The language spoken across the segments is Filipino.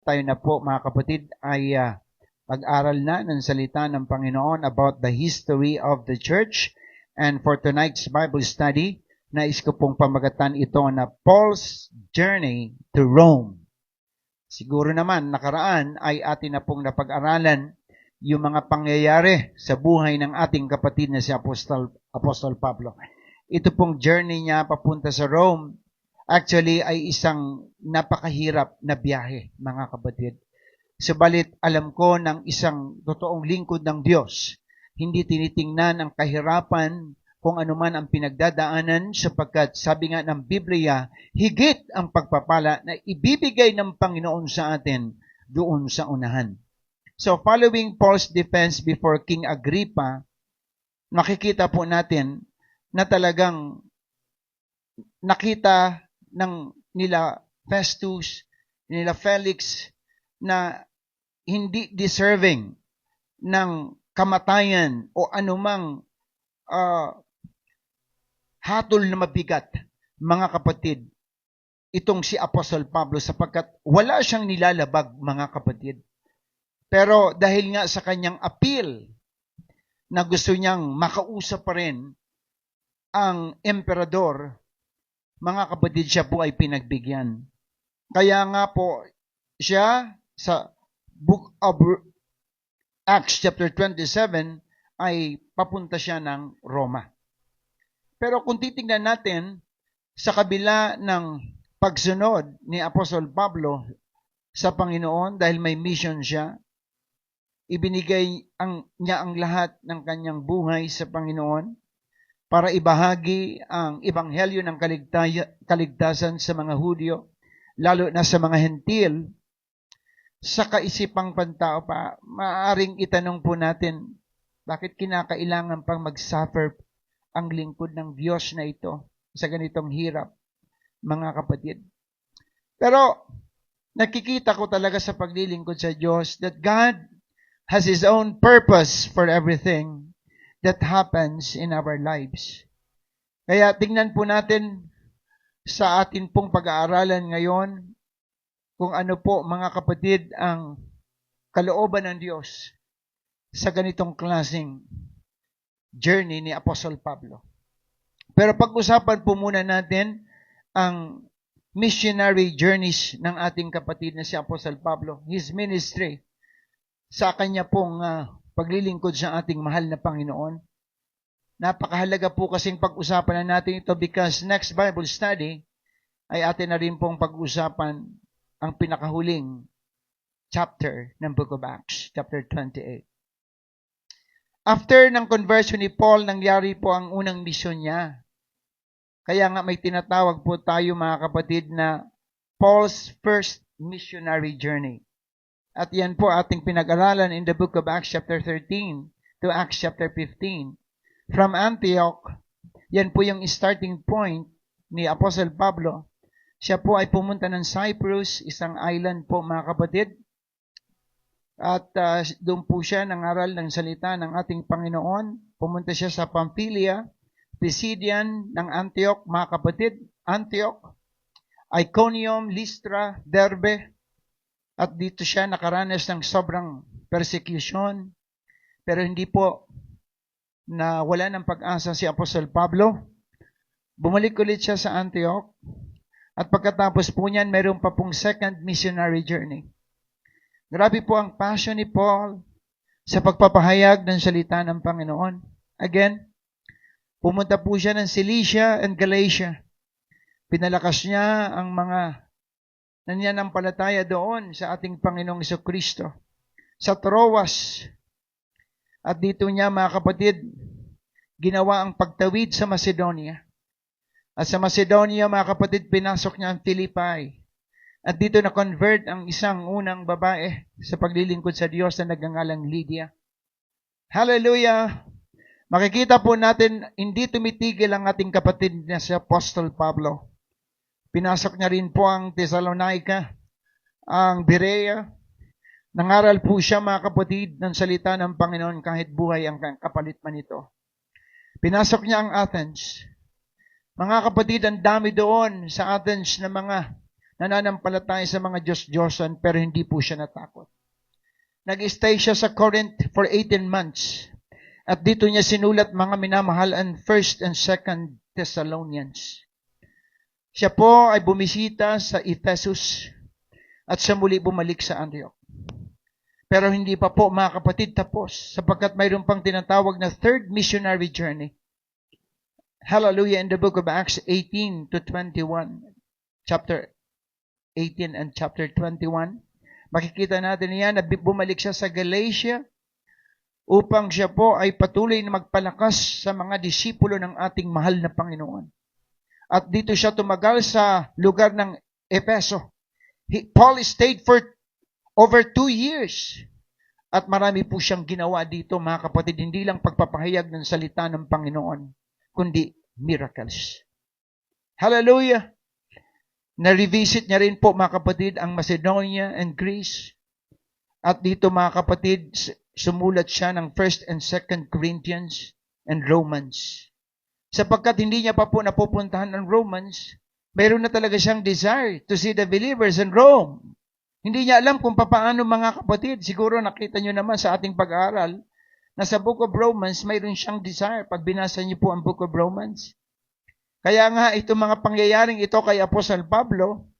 Tayo na po mga kapatid ay pag-aral na ng salita ng Panginoon about the history of the church. And for tonight's Bible study, nais ko pong pamagatan ito na Paul's Journey to Rome. Siguro naman nakaraan ay atin na pong napag-aralan yung mga pangyayari sa buhay ng ating kapatid na si Apostol Pablo. Ito pong journey niya papunta sa Rome actually ay isang napakahirap na biyahe, mga kapatid. Subalit alam ko ng isang totoong lingkod ng Diyos, hindi tinitingnan ang kahirapan kung ano man ang pinagdadaanan sapagkat sabi nga ng Biblia, higit ang pagpapala na ibibigay ng Panginoon sa atin doon sa unahan. So following Paul's defense before King Agrippa, nakikita po natin na talagang nakita ng nila Festus, nila Felix, na hindi deserving ng kamatayan o anumang hatol na mabigat, mga kapatid, itong si Apostol Pablo sapagkat wala siyang nilalabag, mga kapatid. Pero dahil nga sa kanyang appeal na gusto niyang makausap pa rin ang emperador, mga kapatid, siya po ay pinagbigyan. Kaya nga po, siya sa Book of Acts chapter 27 ay papunta siya ng Roma. Pero kung titingnan natin, sa kabila ng pagsunod ni Apostol Pablo sa Panginoon dahil may mission siya, ibinigay niya ang lahat ng kanyang buhay sa Panginoon, para ibahagi ang ebanghelyo ng kaligtasan sa mga Hudyo, lalo na sa mga Hentil. Sa kaisipang pantao pa, maaaring itanong po natin, bakit kinakailangan pang mag-suffer ang lingkod ng Diyos na ito sa ganitong hirap, mga kapatid? Pero nakikita ko talaga sa paglilingkod sa Diyos that God has His own purpose for everything that happens in our lives. Kaya tingnan po natin sa atin pong pag-aaralan ngayon kung ano po, mga kapatid, ang kalooban ng Diyos sa ganitong klaseng journey ni Apostol Pablo. Pero pag-usapan po muna natin ang missionary journeys ng ating kapatid na si Apostol Pablo, his ministry sa kanya pong paglilingkod sa ating mahal na Panginoon. Napakahalaga po kasing pag-usapan na natin ito because next Bible study ay atin na rin pong pag-usapan ang pinakahuling chapter ng Book of Acts, chapter 28. After ng conversion ni Paul, nangyari po ang unang misyon niya. Kaya nga may tinatawag po tayo, mga kapatid, na Paul's first missionary journey. At yan po ating pinag-aralan in the book of Acts chapter 13 to Acts chapter 15. From Antioch, yan po yung starting point ni Apostle Pablo. Siya po ay pumunta ng Cyprus, isang island po, mga kapatid. At doon po siya nangaral ng salita ng ating Panginoon. Pumunta siya sa Pamphylia, Pisidian ng Antioch, mga kapatid. Antioch, Iconium, Lystra, Derbe. At dito siya nakaranas ng sobrang persecution. Pero hindi po na wala ng pag-asa si Apostol Pablo. Bumalik ulit siya sa Antioch. At pagkatapos po niyan, meron pa pong second missionary journey. Grabe po ang passion ni Paul sa pagpapahayag ng salita ng Panginoon. Again, pumunta po siya ng Cilicia and Galatia. Pinalakas niya ang mga nananampalataya doon sa ating Panginoong Jesucristo. Sa Troas. At dito niya, mga kapatid, ginawa ang pagtawid sa Macedonia. At sa Macedonia, mga kapatid, pinasok niya ang Philippi. At dito na-convert ang isang unang babae sa paglilingkod sa Diyos na nagngangalang Lydia. Hallelujah! Makikita po natin, hindi tumitigil ang ating kapatid na si Apostol Pablo. Pinasok niya rin po ang Thessalonica, ang Berea. Nangaral po siya, mga kapatid, ng salita ng Panginoon kahit buhay ang kapalit man ito. Pinasok niya ang Athens. Mga kapatid, ang dami doon sa Athens na mga nananampalataya sa mga Diyos-Diyosan, pero hindi po siya natakot. Nag-stay siya sa Corinth for 18 months. At dito niya sinulat, mga minamahal, ang 1st and 2nd Thessalonians. Siya po ay bumisita sa Ephesus at siya muli bumalik sa Antioch. Pero hindi pa po, mga kapatid, tapos, sapagkat mayroon pang tinatawag na third missionary journey. Hallelujah, in the book of Acts 18 to 21, chapter 18 and chapter 21, makikita natin yan na bumalik siya sa Galatia upang siya po ay patuloy na magpalakas sa mga disipulo ng ating mahal na Panginoon. At dito siya tumagal sa lugar ng Efeso. Paul stayed for over 2 years. At marami po siyang ginawa dito, mga kapatid, hindi lang pagpapahayag ng salita ng Panginoon, kundi miracles. Hallelujah! Na-revisit niya rin po, mga kapatid, ang Macedonia and Greece. At dito, mga kapatid, sumulat siya ng 1st and 2nd Corinthians and Romans. Sapagkat hindi niya pa po napupuntahan ng Romans, mayroon na talaga siyang desire to see the believers in Rome. Hindi niya alam kung paano, mga kapatid. Siguro nakita niyo naman sa ating pag-aaral na sa Book of Romans, mayroon siyang desire pag binasa niyo po ang Book of Romans. Kaya nga, itong mga pangyayaring ito kay Apostle Pablo,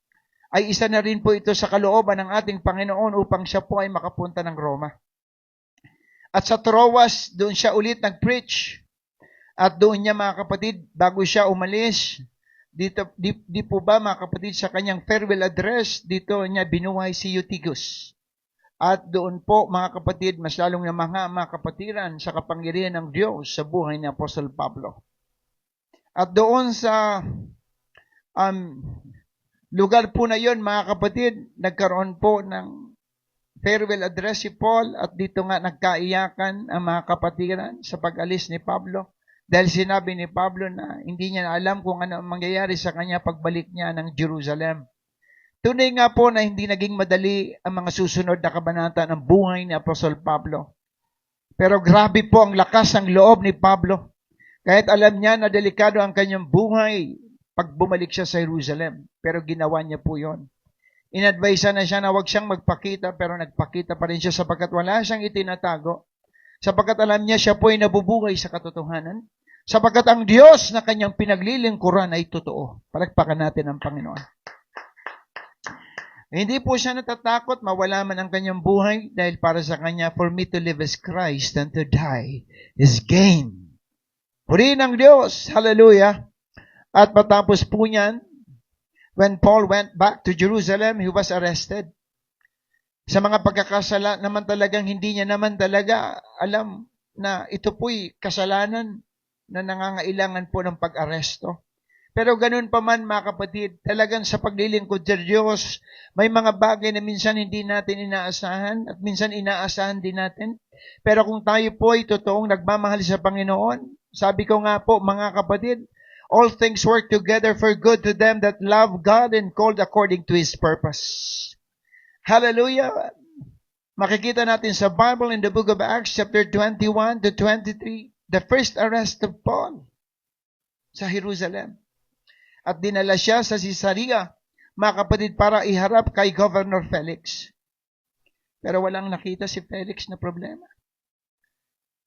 ay isa na rin po ito sa kalooban ng ating Panginoon upang siya po ay makapunta ng Roma. At sa Troas, doon siya ulit nag-preach. At doon niya, mga kapatid, bago siya umalis, dito, di po ba, mga kapatid, sa kanyang farewell address, dito niya binuhay si Eutychus. At doon po, mga kapatid, mas lalong namanga, mga kapatiran, sa kapangyarihan ng Diyos sa buhay ni Apostle Pablo. At doon sa lugar po na yon, mga kapatid, nagkaroon po ng farewell address si Paul at dito nga nagkaiyakan ang mga kapatiran sa pag-alis ni Pablo. Dahil sinabi ni Pablo na hindi niya alam kung ano ang mangyayari sa kanya pagbalik niya ng Jerusalem. Tunay nga po na hindi naging madali ang mga susunod na kabanata ng buhay ni Apostol Pablo. Pero grabe po ang lakas ng loob ni Pablo. Kahit alam niya na delikado ang kanyang buhay pag bumalik siya sa Jerusalem. Pero ginawa niya po yon. Inadvise na siya na huwag siyang magpakita, pero nagpakita pa rin siya sapagkat wala siyang itinatago. Sapagkat alam niya siya po ay nabubuhay sa katotohanan. Sapagkat ang Diyos na kanyang pinaglilingkuran ay totoo. Palagpakan natin ang Panginoon. Hindi po siya natatakot, mawala man ang kanyang buhay dahil para sa kanya, for me to live is Christ and to die is gain. Purihin ang Diyos. Hallelujah. At matapos po niyan, when Paul went back to Jerusalem, he was arrested. Sa mga pagkakasala naman talagang hindi niya naman talaga alam na ito po'y kasalanan na nangangailangan po ng pag-aresto. Pero ganun pa man, mga kapatid, talagang sa paglilingkod sa Diyos, may mga bagay na minsan hindi natin inaasahan at minsan inaasahan din natin. Pero kung tayo po ay totoong nagmamahal sa Panginoon, sabi ko nga po, mga kapatid, all things work together for good to them that love God and called according to His purpose. Hallelujah! Makikita natin sa Bible in the book of Acts chapter 21 to 23, the first arrest of Paul sa Jerusalem. At dinala siya sa Caesarea, mga kapatid, para iharap kay Governor Felix. Pero walang nakita si Felix na problema.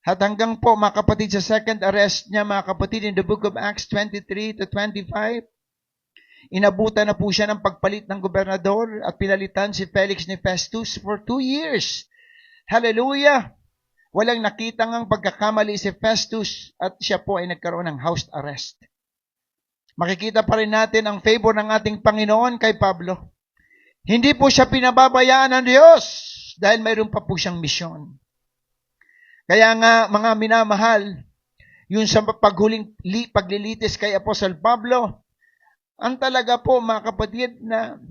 At hanggang po, mga kapatid, sa second arrest niya, mga kapatid, in the book of Acts 23 to 25, inabutan na po siya ng pagpalit ng gobernador at pinalitan si Felix ni Festus for 2 years. Hallelujah! Walang nakita ngang pagkakamali si Festus at siya po ay nagkaroon ng house arrest. Makikita pa rin natin ang favor ng ating Panginoon kay Pablo. Hindi po siya pinababayaan ng Diyos dahil mayroon pa po siyang misyon. Kaya nga, mga minamahal, yun sa paglilitis kay Apostle Pablo, ang talaga po, mga kapatid, na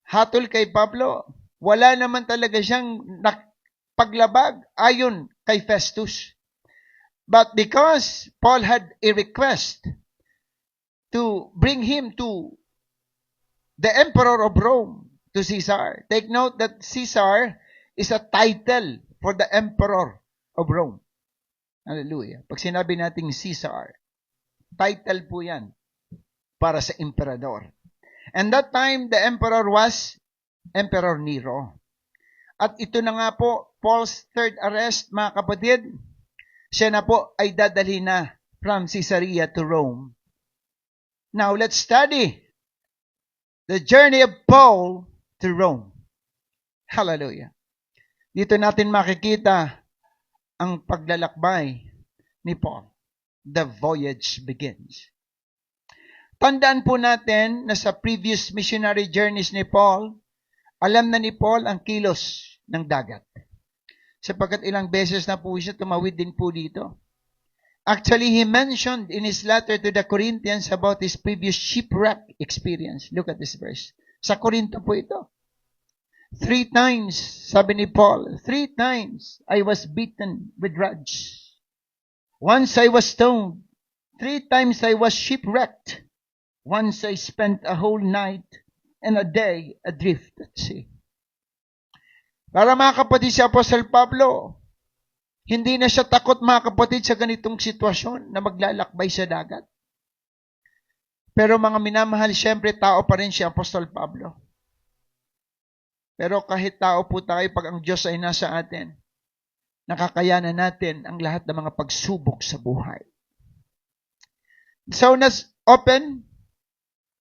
hatol kay Pablo, wala naman talaga siyang paglabag ayon kay Festus. But because Paul had a request to bring him to the Emperor of Rome, to Caesar. Take note that Caesar is a title for the Emperor of Rome. Hallelujah. Pag sinabi nating Caesar, title po yan para sa emperador. And that time, the emperor was Emperor Nero. At ito na nga po, Paul's third arrest, mga kapatid. Siya na po ay dadalhin na from Caesarea to Rome. Now, let's study the journey of Paul to Rome. Hallelujah. Dito natin makikita ang paglalakbay ni Paul. The voyage begins. Tandaan po natin na sa previous missionary journeys ni Paul, alam na ni Paul ang kilos ng dagat. Sapagkat ilang beses na po siya tumawid din po dito. Actually, he mentioned in his letter to the Corinthians about his previous shipwreck experience. Look at this verse. Sa Corinto po ito. 3 times, sabi ni Paul, 3 times I was beaten with rods. Once I was stoned. 3 times I was shipwrecked. Once I spent a whole night and a day adrift at sea. Para mga kapatid, si Apostle Pablo, hindi na siya takot mga kapatid sa ganitong sitwasyon na maglalakbay sa dagat. Pero mga minamahal, siyempre tao pa rin si Apostle Pablo. Pero kahit tao po tayo, pag ang Diyos ay nasa atin, nakakayanan natin ang lahat ng mga pagsubok sa buhay. So, let's open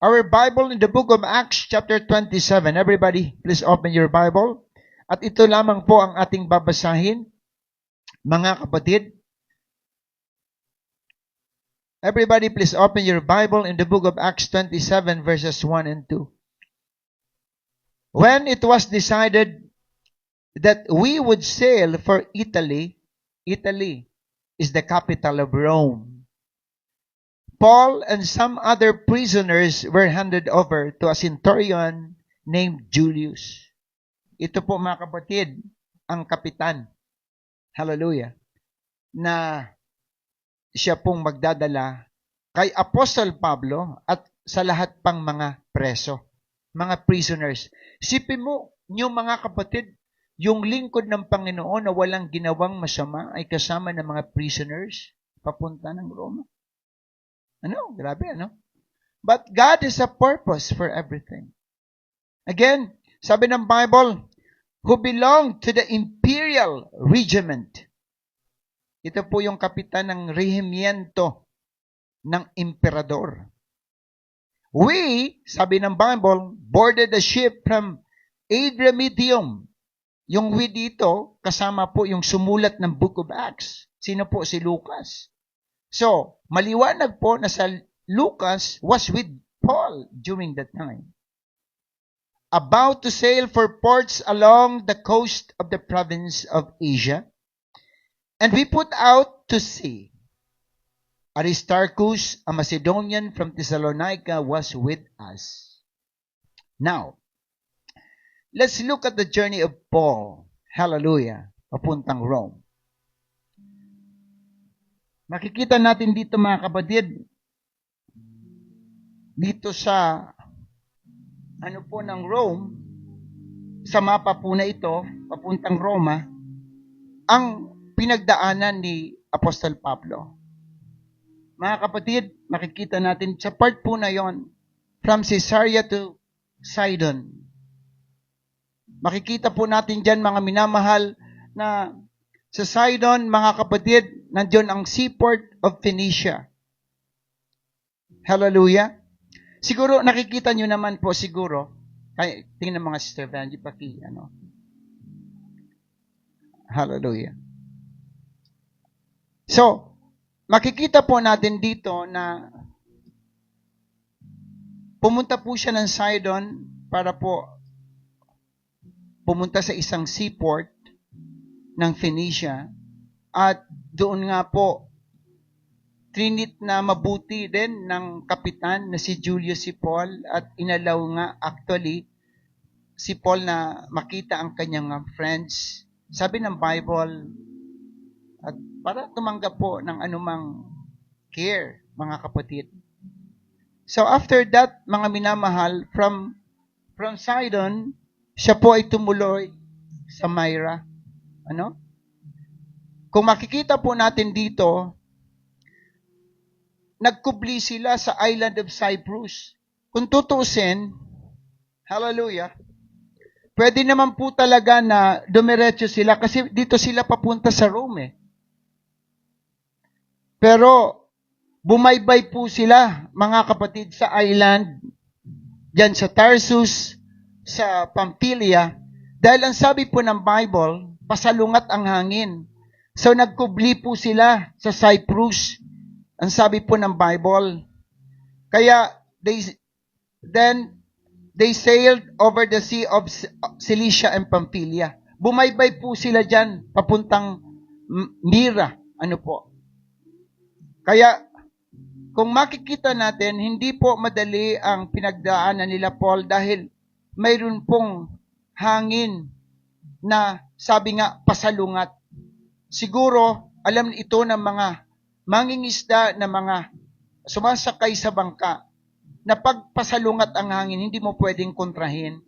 our Bible in the book of Acts chapter 27. Everybody, please open your Bible. At ito lamang po ang ating babasahin, mga kapatid. Everybody, please open your Bible in the book of Acts 27 verses 1 and 2. When it was decided that we would sail for Italy, Italy is the capital of Rome. Paul and some other prisoners were handed over to a centurion named Julius. Ito po mga kapatid, ang kapitan. Hallelujah. Na siya pong magdadala kay Apostle Pablo at sa lahat pang mga preso, mga prisoners. Sipin mo, yung mga kapatid, yung lingkod ng Panginoon na walang ginawang masama ay kasama ng mga prisoners papunta ng Roma. Ano? Grabe, ano? But God has a purpose for everything. Again, sabi ng Bible, who belonged to the imperial regiment. Ito po yung kapitan ng rehimiento ng emperador. We, sabi ng Bible, boarded the ship from Adramyttium. Yung we dito, kasama po yung sumulat ng Book of Acts. Sino po? Si Lucas. So, maliwanag po na sa Lucas was with Paul during that time. About to sail for ports along the coast of the province of Asia. And we put out to sea. Aristarchus, a Macedonian from Thessalonica, was with us. Now, let's look at the journey of Paul. Hallelujah. Papuntang Rome. Makikita natin dito mga kapatid, dito sa po ng Rome, sa mapa po na ito, papuntang Roma, ang pinagdaanan ni Apostol Pablo. Mga kapatid, makikita natin sa part po na yon, from Caesarea to Sidon. Makikita po natin dyan mga minamahal na sa Sidon, mga kapatid, nandiyon ang seaport of Phoenicia. Hallelujah. Siguro, nakikita nyo naman po siguro, ay, tingnan mga Sister Vangie, Hallelujah. So, makikita po natin dito na pumunta po siya ng Sidon para po pumunta sa isang seaport ng Phoenicia at doon nga po trinit na mabuti din ng kapitan na si Julius si Paul at inalaw nga actually si Paul na makita ang kanyang friends. Sabi ng Bible, at para tumanggap po ng anumang care, mga kapatid. So after that, mga minamahal, from Sidon, siya po ay tumuloy sa Myra. Kung makikita po natin dito, nagkubli sila sa island of Cyprus. kung tutuusin, hallelujah, pwede naman po talaga na dumiretso sila kasi dito sila papunta sa Rome eh. Pero bumaybay po sila, mga kapatid, sa island, dyan sa Tarsus, sa Pamphylia, dahil ang sabi po ng Bible, pasalungat ang hangin. So nagkubli po sila sa Cyprus, ang sabi po ng Bible. Kaya they sailed over the sea of Cilicia and Pamphylia. Bumaybay po sila dyan, papuntang Myra. Ano po? Kaya, kung makikita natin, hindi po madali ang pinagdaanan nila Paul dahil mayroon pong hangin na sabi nga pasalungat. Siguro, alam ito ng mga mangingisda na mga sumasakay sa bangka na pag pasalungat ang hangin, hindi mo pwedeng kontrahin.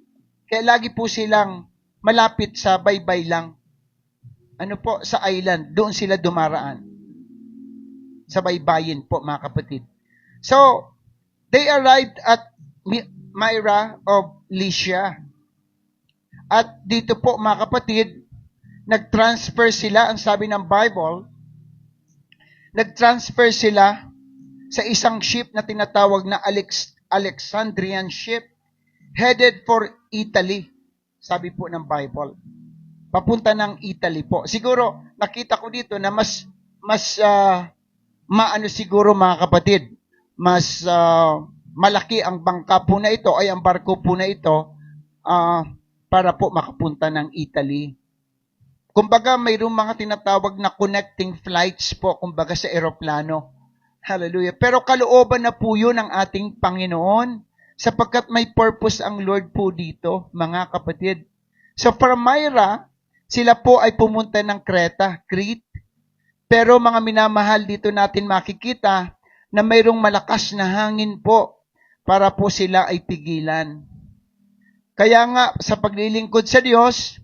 Kaya lagi po silang malapit sa baybay lang. Ano po, sa island, doon sila dumaraan. Sa baybayin po, mga kapatid. So, they arrived at Myra of Lycia. At dito po, mga kapatid, nag-transfer sila, ang sabi ng Bible, nag-transfer sila sa isang ship na tinatawag na Alexandrian ship, headed for Italy. Sabi po ng Bible. Papunta ng Italy po. Siguro, nakita ko dito na mas maano siguro mga kapatid, mas malaki ang bangka po na ito, ay ang barko po na ito, para po makapunta ng Italy. Kumbaga, mayroong mga tinatawag na connecting flights po, kumbaga sa eroplano. Hallelujah. Pero kalooban na po yun ng ating Panginoon, sapagkat may purpose ang Lord po dito, mga kapatid. So, from Myra, sila po ay pumunta ng Crete. Pero mga minamahal, dito natin makikita na mayroong malakas na hangin po para po sila ay pigilan. Kaya nga, sa paglilingkod sa Diyos,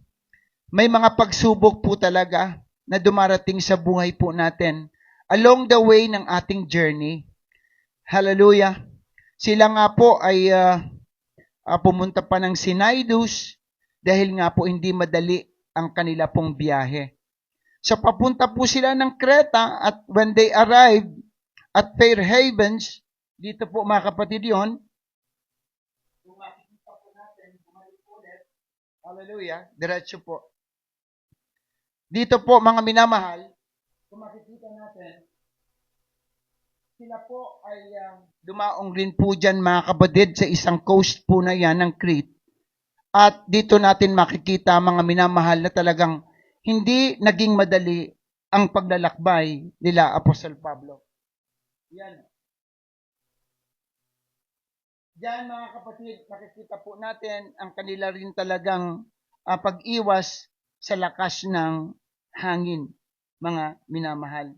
may mga pagsubok po talaga na dumarating sa buhay po natin along the way ng ating journey. Hallelujah. Sila nga po ay pumunta pa ng Cnidus dahil nga po hindi madali ang kanila pong biyahe. So, papunta po sila ng Creta at when they arrived at Fair Havens, dito po mga kapatid yun, kung makikita po natin, bumalik ulit, hallelujah, diretso po. Dito po mga minamahal, kung makikita natin, sila po ay dumaong rin po dyan mga kapatid sa isang coast po na yan ng Crete. At dito natin makikita mga minamahal na talagang hindi naging madali ang paglalakbay nila Apostol Pablo. Yan. Diyan mga kapatid, makikita po natin ang kanila rin talagang pag-iwas sa lakas ng hangin, mga minamahal.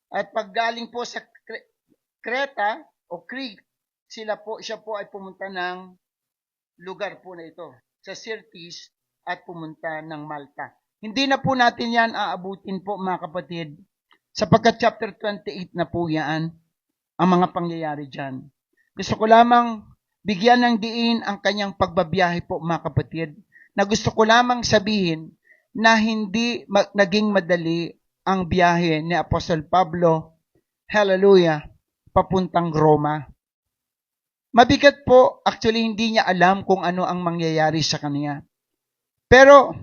At paggaling po sa Creta o Crete, siya po ay pumunta ng lugar po na ito, sa Syrtis at pumunta ng Malta. Hindi na po natin yan aabutin po mga kapatid, sapagkat chapter 28 na po yan ang mga pangyayari dyan. Gusto ko lamang bigyan ng diin ang kanyang pagbabiyahe po mga kapatid, na gusto ko lamang sabihin na hindi naging madali ang biyahe ni Apostol Pablo, hallelujah, papuntang Roma. Mabigat po, actually hindi niya alam kung ano ang mangyayari sa kanya. Pero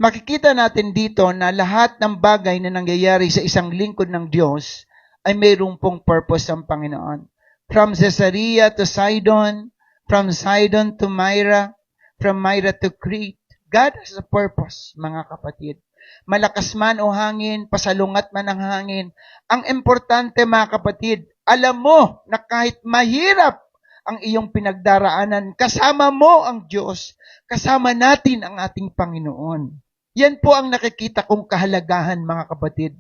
makikita natin dito na lahat ng bagay na nangyayari sa isang lingkod ng Diyos ay mayroong pong purpose ang Panginoon. From Caesarea to Sidon, from Sidon to Myra, from Myra to Crete, God has a purpose, mga kapatid. Malakas man o hangin, pasalungat man ang hangin. Ang importante, mga kapatid, alam mo na kahit mahirap ang iyong pinagdaraanan, kasama mo ang Diyos, kasama natin ang ating Panginoon. Yan po ang nakikita kong kahalagahan, mga kapatid.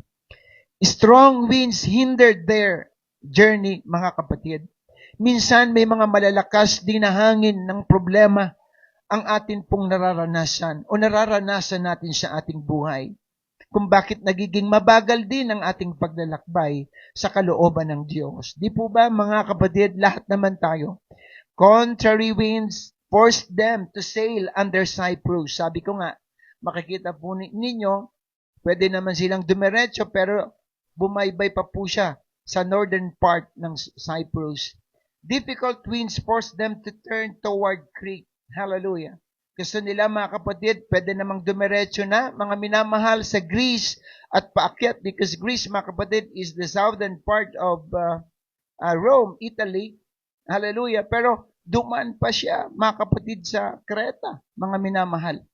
Strong winds hindered their journey, mga kapatid. Minsan may mga malalakas din na hangin ng problema ang atin pong nararanasan o nararanasan natin sa ating buhay. Kung bakit nagiging mabagal din ang ating paglalakbay sa kalooban ng Diyos. Di po ba mga kapatid, lahat naman tayo, Contrary winds forced them to sail under Cyprus. Sabi ko nga, makikita po ninyo, pwede naman silang dumiretso pero bumaybay pa po siya sa northern part ng Cyprus. Difficult winds forced them to turn toward Crete. Hallelujah. Gusto nila mga kapatid, pwede namang dumiretso na, mga minamahal, sa Greece at paakyat because Greece, mga kapatid, is the southern part of Rome, Italy. Hallelujah. Pero dumaan pa siya, mga kapatid, sa Creta, mga minamahal.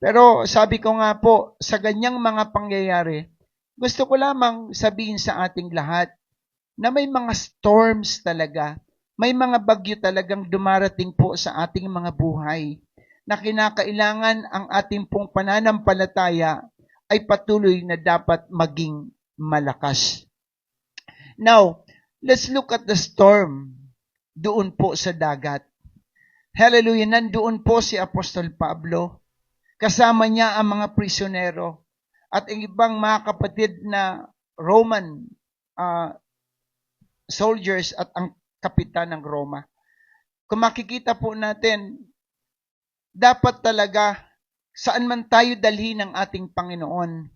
Pero sabi ko nga po, sa ganyang mga pangyayari, gusto ko lamang sabihin sa ating lahat na may mga storms talaga, may mga bagyo talagang dumarating po sa ating mga buhay na kinakailangan ang ating pong pananampalataya ay patuloy na dapat maging malakas. Now, let's look at the storm doon po sa dagat. Hallelujah, nandoon po si Apostol Pablo. Kasama niya ang mga prisyonero at ang ibang mga kapatid na Roman soldiers at ang kapitan ng Roma. Kung makikita po natin, dapat talaga saan man tayo dalhin ng ating Panginoon,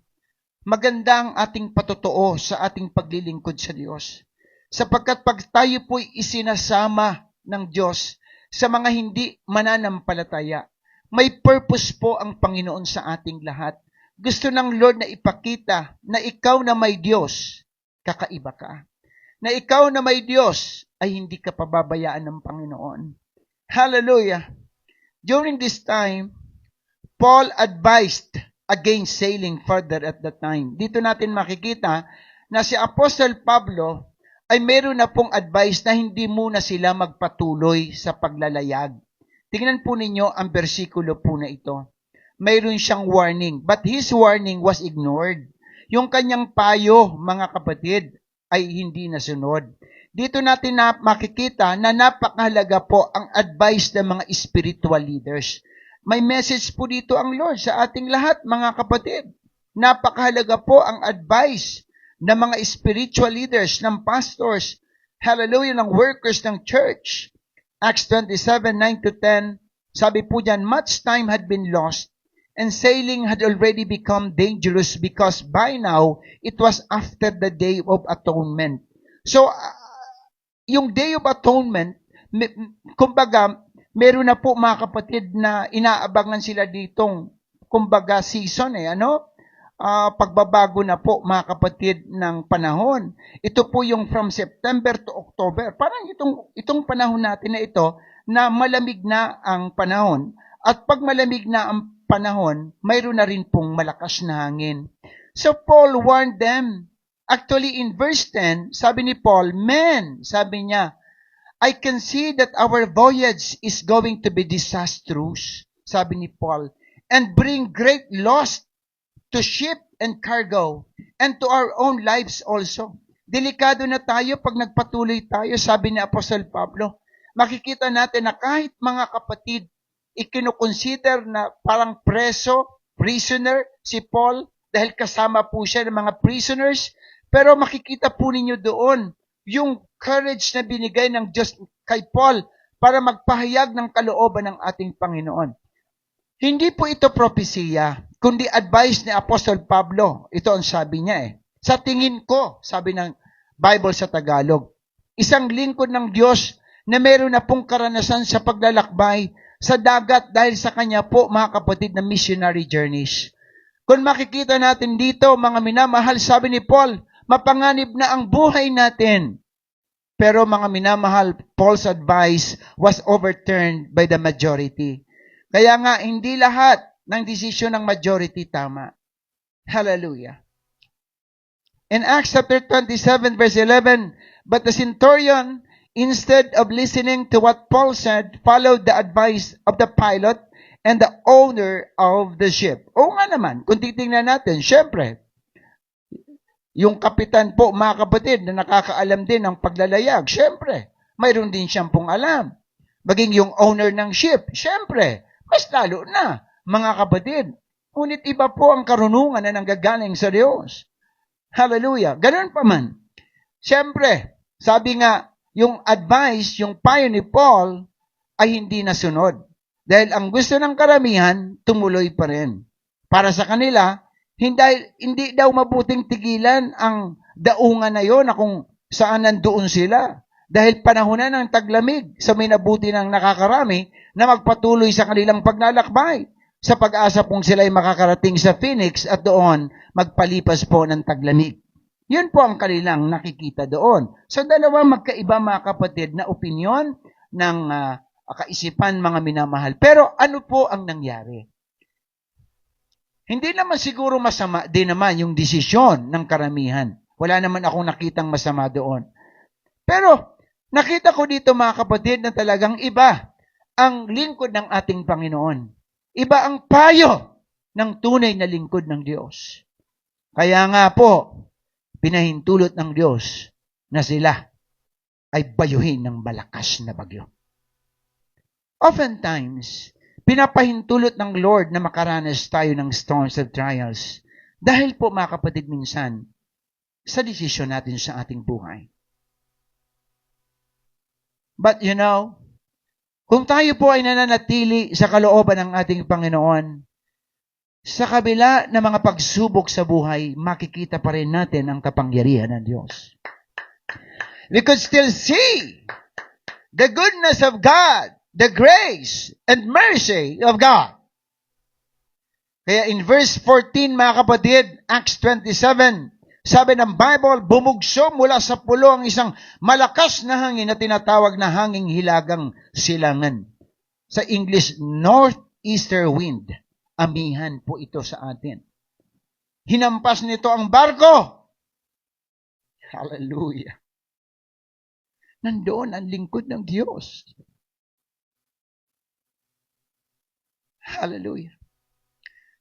maganda ang ating patotoo sa ating paglilingkod sa Diyos. Sapagkat pag tayo po'y isinasama ng Diyos sa mga hindi mananampalataya, may purpose po ang Panginoon sa ating lahat. Gusto ng Lord na ipakita na ikaw na may Diyos, kakaiba ka. Na ikaw na may Diyos ay hindi ka pababayaan ng Panginoon. Hallelujah! During this time, Paul advised against sailing further at that time. Dito natin makikita na si Apostle Pablo ay meron na pong advice na hindi muna sila magpatuloy sa paglalayag. Tingnan po ninyo ang bersikulo po na ito. Mayroon siyang warning, but his warning was ignored. Yung kanyang payo, mga kapatid, ay hindi nasunod. Dito natin makikita na napakahalaga po ang advice ng mga spiritual leaders. May message po dito ang Lord sa ating lahat, mga kapatid. Napakahalaga po ang advice ng mga spiritual leaders, ng pastors, hallelujah, ng workers ng church. Acts 27:9-10, sabi po dyan, much time had been lost and sailing had already become dangerous because by now it was after the Day of Atonement. So, yung Day of Atonement, kumbaga, meron na po mga kapatid na inaabangan sila ditong, kumbaga, season pagbabago na po mga kapatid ng panahon. Ito po yung from September to October. Parang itong panahon natin na ito na malamig na ang panahon. At pag malamig na ang panahon, mayroon na rin pong malakas na hangin. So Paul warned them. Actually in verse 10, sabi ni Paul, men, sabi niya, I can see that our voyage is going to be disastrous, sabi ni Paul, and bring great loss to ship and cargo, and to our own lives also. Delikado na tayo pag nagpatuloy tayo, sabi ni Apostol Pablo. Makikita natin na kahit mga kapatid, ikinukonsider na parang prisoner, si Paul, dahil kasama po siya ng mga prisoners, pero makikita po ninyo doon, yung courage na binigay ng Diyos kay Paul para magpahayag ng kalooban ng ating Panginoon. Hindi po ito propesiya, kundi advice ni Apostol Pablo. Ito ang sabi niya Sa tingin ko, sabi ng Bible sa Tagalog, isang lingkod ng Diyos na meron na pong karanasan sa paglalakbay sa dagat dahil sa kanya po, mga kapatid, na missionary journeys. Kung makikita natin dito, mga minamahal, sabi ni Paul, mapanganib na ang buhay natin. Pero mga minamahal, Paul's advice was overturned by the majority. Kaya nga, hindi lahat ng desisyon ng majority tama. Hallelujah. In Acts chapter 27, verse 11, but the centurion, instead of listening to what Paul said, followed the advice of the pilot and the owner of the ship. O nga naman, kung titingnan natin, syempre, yung kapitan po, mga kapatid, na nakakaalam din ng paglalayag, syempre, mayroon din siyang pong alam. Maging yung owner ng ship, syempre, mas lalo na, mga kapatid. Ngunit iba po ang karunungan na nanggagaling sa Diyos. Hallelujah. Ganun pa man. Syempre, sabi nga, yung advice, yung payo ni Paul ay hindi nasunod. Dahil ang gusto ng karamihan, tumuloy pa rin. Para sa kanila, hindi daw mabuting tigilan ang daungan na yon na kung saan nandoon sila. Dahil panahon na ng taglamig sa minabuti ng nakakarami na magpatuloy sa kanilang paglalakbay sa pag-asa pong sila ay makakarating sa Phoenix at doon magpalipas po ng taglamig. Yun po ang kanilang nakikita doon. So dalawang magkaiba mga kapatid na opinyon ng kaisipan mga minamahal. Pero ano po ang nangyari? Hindi naman siguro masama din naman yung desisyon ng karamihan. Wala naman akong nakitang masama doon. Pero nakita ko dito mga kapatid na talagang iba ang lingkod ng ating Panginoon. Iba ang payo ng tunay na lingkod ng Diyos. Kaya nga po, pinahintulot ng Diyos na sila ay bayuhin ng malakas na bagyo. Oftentimes, pinapahintulot ng Lord na makaranas tayo ng storms of trials dahil po mga kapatid minsan sa desisyon natin sa ating buhay. But you know, kung tayo po ay nananatili sa kalooban ng ating Panginoon, sa kabila ng mga pagsubok sa buhay, makikita pa rin natin ang kapangyarihan ng Diyos. We could still see the goodness of God, the grace and mercy of God. Kaya in verse 14, mga kapatid, Acts 27, sabi ng Bible, bumugso mula sa pulo ang isang malakas na hangin na tinatawag na hanging hilagang silangan. Sa English, northeaster wind. Amihan po ito sa atin. Hinampas nito ang barko. Hallelujah. Nandoon ang lingkod ng Diyos. Hallelujah.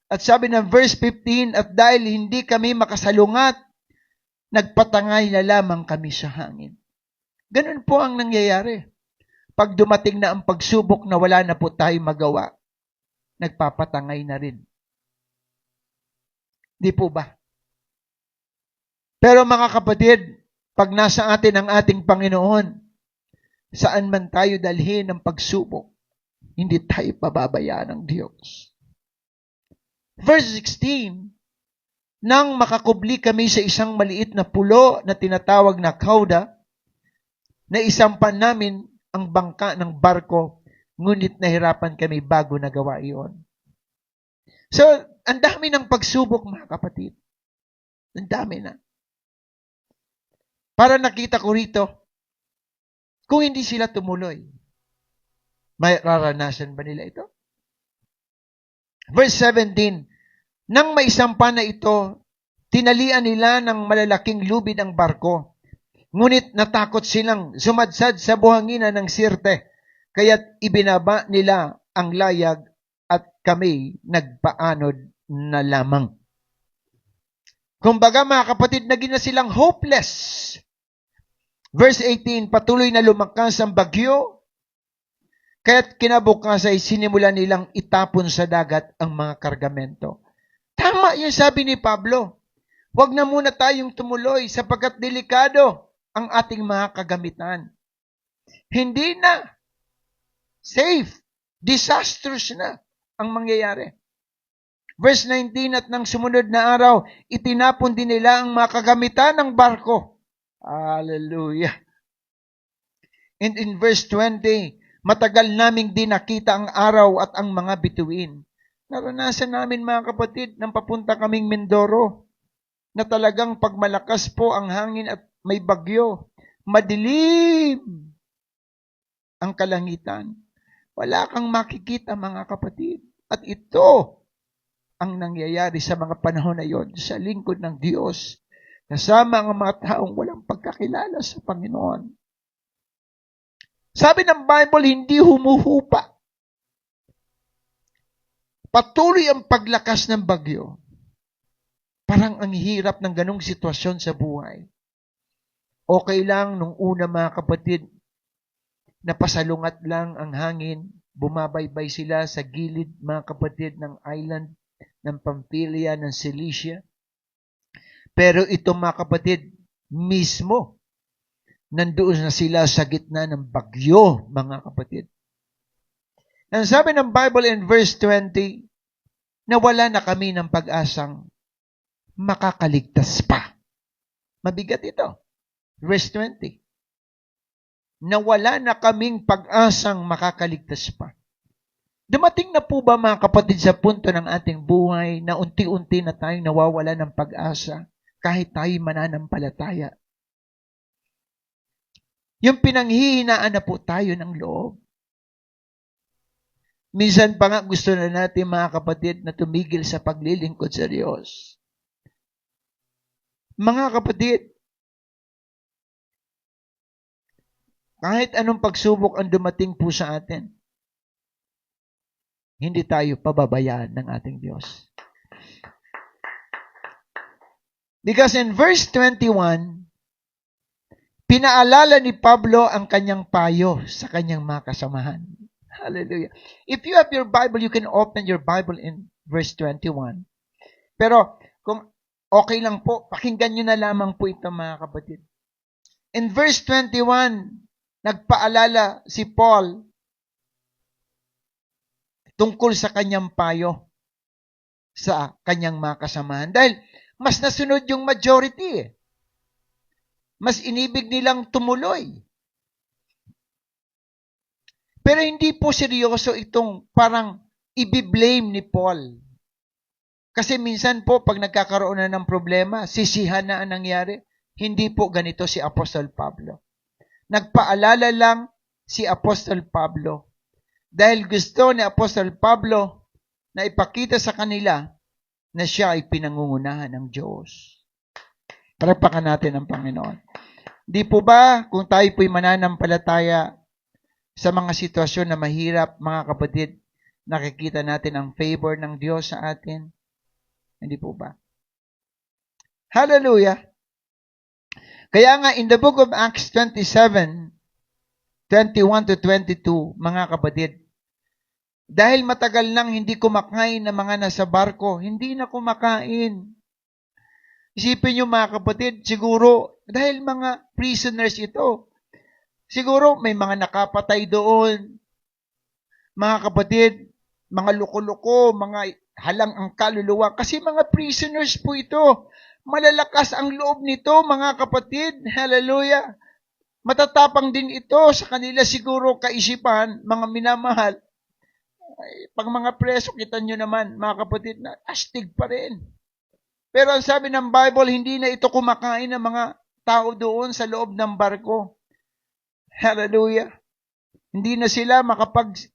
At sabi ng verse 15, at dahil hindi kami makasalungat, nagpatangay na lamang kami sa hangin. Ganun po ang nangyayari. Pag dumating na ang pagsubok na wala na po tayo magawa, nagpapatangay na rin. Di po ba? Pero mga kapatid, pag nasa atin ang ating Panginoon, saan man tayo dalhin ng pagsubok, hindi tayo pababayaan ng Diyos. Verse 16, nang makakubli kami sa isang maliit na pulo na tinatawag na Cauda, na isampan namin ang bangka ng barko, ngunit nahirapan kami bago nagawa iyon. So, ang dami ng pagsubok, mga kapatid. Ang dami na. Para nakita ko rito, kung hindi sila tumuloy, may raranasan ba nila ito? Verse 17, nang maisampa na ito, tinalian nila ng malalaking lubid ang barko. Ngunit natakot silang sumadsad sa buhanginan ng Sirte, kaya't ibinaba nila ang layag at kami nagpaanod na lamang. Kumbaga mga kapatid, naging na silang hopeless. Verse 18, patuloy na lumakas ang bagyo, kaya't kinabukas ay sinimulan nilang itapon sa dagat ang mga kargamento. Tama yung sabi ni Pablo. Huwag na muna tayong tumuloy sapagkat delikado ang ating mga kagamitan. Hindi na. Safe. Disastrous na ang mangyayari. Verse 19, at nang sumunod na araw, itinapon din nila ang mga kagamitan ng barko. Hallelujah. And in verse 20, matagal naming din nakita ang araw at ang mga bituin. Naranasan namin mga kapatid nang papunta kaming Mindoro na talagang pagmalakas po ang hangin at may bagyo, madilim ang kalangitan. Wala kang makikita mga kapatid. At ito ang nangyayari sa mga panahon na yon sa lingkod ng Diyos kasama ang mga taong walang pagkakilala sa Panginoon. Sabi ng Bible, hindi humuhupa. Patuloy ang paglakas ng bagyo. Parang ang hirap ng ganong sitwasyon sa buhay. Okay lang nung una mga kapatid, napasalungat lang ang hangin, bumabaybay sila sa gilid mga kapatid ng island ng Pamphylia, ng Cilicia. Pero ito mga kapatid, mismo Nandoon na sila sa gitna ng bagyo, mga kapatid. Ang sabi ng Bible in verse 20, na wala na kami ng pag-asang makakaligtas pa. Mabigat ito. Verse 20. Na wala na kaming pag-asang makakaligtas pa. Dumating na po ba mga kapatid sa punto ng ating buhay na unti-unti na tayong nawawala ng pag-asa kahit tayo mananampalataya? Yung pinanghihinaan na po tayo ng loob. Minsan pa nga gusto na natin mga kapatid na tumigil sa paglilingkod sa Diyos. Mga kapatid, kahit anong pagsubok ang dumating po sa atin, hindi tayo pababayaan ng ating Diyos. Because in verse 21, pinaalala ni Pablo ang kanyang payo sa kanyang mga kasamahan. Hallelujah. If you have your Bible, you can open your Bible in verse 21. Pero kung okay lang po, pakinggan nyo na lamang po ito mga kapatid. In verse 21, nagpaalala si Paul tungkol sa kanyang payo sa kanyang mga kasamahan. Dahil mas nasunod yung majority. Mas inibig nilang tumuloy. Pero hindi po seryoso itong parang i-blame ni Paul. Kasi minsan po, pag nagkakaroon na ng problema, sisihan na ang nangyari. Hindi po ganito si Apostol Pablo. Nagpaalala lang si Apostol Pablo dahil gusto ni Apostol Pablo na ipakita sa kanila na siya ay pinangungunahan ng Diyos. Parapakan natin ang Panginoon. Di po ba kung tayo po'y mananampalataya sa mga sitwasyon na mahirap, mga kapatid, nakikita natin ang favor ng Diyos sa atin? Hindi po ba? Hallelujah! Kaya nga, in the book of Acts 27, 21 to 22, mga kapatid, dahil matagal nang hindi kumakain ng mga nasa barko, hindi na kumakain. Isipin nyo mga kapatid, siguro, dahil mga prisoners ito, siguro may mga nakapatay doon. Mga kapatid, mga loko-loko, mga halang ang kaluluwa. Kasi mga prisoners po ito. Malalakas ang loob nito, mga kapatid. Hallelujah. Matatapang din ito sa kanila siguro kaisipan, mga minamahal. Ay, pag mga preso, kita nyo naman, mga kapatid, na astig pa rin. Pero ang sabi ng Bible, hindi na ito kumakain ng mga tao doon sa loob ng barko. Hallelujah. Hindi na sila makapag-isip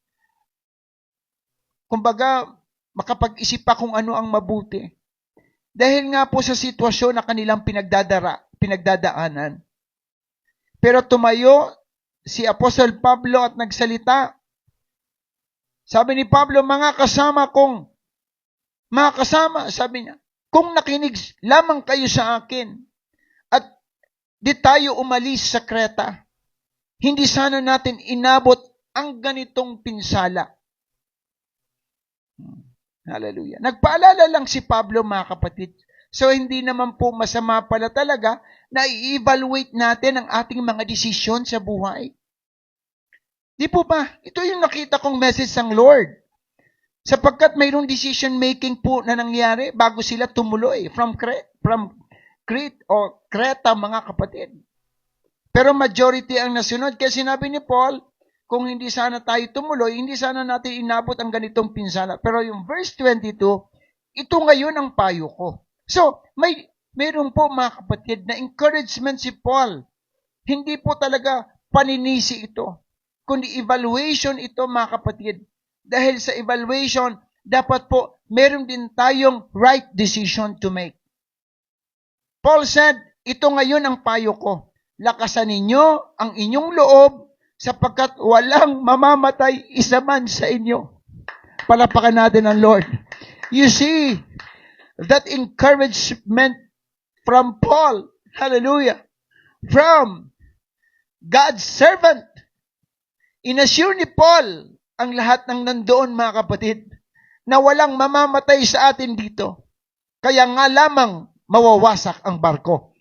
pa kung ano ang mabuti. Dahil nga po sa sitwasyon na kanilang pinagdadaanan. Pero tumayo si Apostol Pablo at nagsalita. Sabi ni Pablo, mga kasama, sabi niya, kung nakinig lamang kayo sa akin at di tayo umalis sa Kreta, hindi sana natin inabot ang ganitong pinsala. Hallelujah. Nagpaalala lang si Pablo, mga kapatid. So, hindi naman po masama pala talaga na i-evaluate natin ang ating mga desisyon sa buhay. Di po ba? Ito yung nakita kong message ng Lord. Sapagkat mayroong decision making po na nangyari bago sila tumuloy from Crete o Creta, mga kapatid. Pero majority ang nasunod. Kaya sinabi ni Paul, kung hindi sana tayo tumuloy, hindi sana natin inabot ang ganitong pinsala. Pero yung verse 22, ito ngayon ang payo ko. So, mayroon po mga kapatid na encouragement si Paul. Hindi po talaga paninisi ito, kundi evaluation ito, mga kapatid. Dahil sa evaluation, dapat po meron din tayong right decision to make. Paul said, ito ngayon ang payo ko. Lakasan ninyo ang inyong loob sapagkat walang mamamatay isa man sa inyo. Palapakan natin ang Lord. You see, that encouragement from Paul, hallelujah, from God's servant. Inassure ni Paul ang lahat ng nandoon, mga kapatid, na walang mamamatay sa atin dito. Kaya nga lamang mawawasak ang barko.